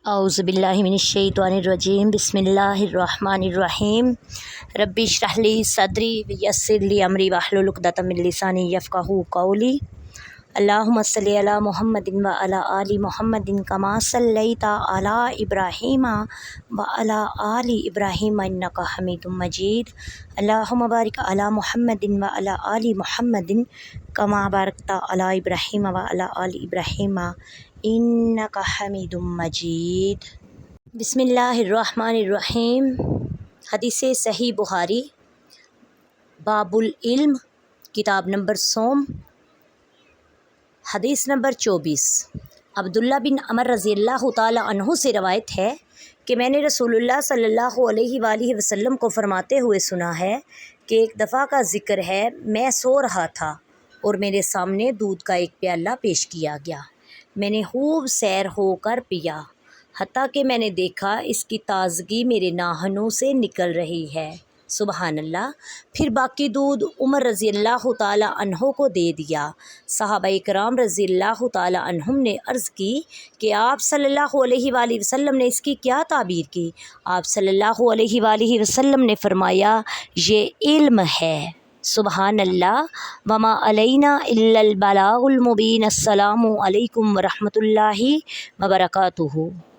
اعوذ باللہ من الشیطان الرجیم بسم اللہ الرحمن الرحیم رب اشرح لی صدری ویسر لی امری واحلل عقدۃ من لسانی یفقہوا قولی اللہم صلی علی محمد وعلی آل محمد کما صلیت علی ابراہیم وعلی آل ابراہیم انک حمید مجید اللہم بارک علی محمد وعلی آل محمد کما بارکت علی ابراہیم وعلی آل ابراہیم انک حمید مجید۔ بسم اللہ الرحمن الرحیم۔ حدیث صحیح بخاری، باب العلم، کتاب نمبر سوم، حدیث نمبر 24۔ عبداللہ بن عمر رضی اللہ تعالی عنہ سے روایت ہے کہ میں نے رسول اللہ صلی اللہ علیہ وآلہ وسلم کو فرماتے ہوئے سنا ہے کہ ایک دفعہ کا ذکر ہے، میں سو رہا تھا اور میرے سامنے دودھ کا ایک پیالہ پیش کیا گیا۔ میں نے خوب سیر ہو کر پیا، حتیٰ کہ میں نے دیکھا اس کی تازگی میرے ناخنوں سے نکل رہی ہے، سبحان اللہ۔ پھر باقی دودھ عمر رضی اللہ تعالی عنہ کو دے دیا۔ صحابہ کرام رضی اللہ تعالی عنہم نے عرض کی کہ آپ صلی اللہ علیہ وآلہ وسلم نے اس کی کیا تعبیر کی؟ آپ صلی اللہ علیہ وآلہ وسلم نے فرمایا، یہ علم ہے۔ سبحان اللہ۔ وما علینا الا البلاغ المبین۔ السلام علیکم ورحمۃ اللہ وبرکاتہ۔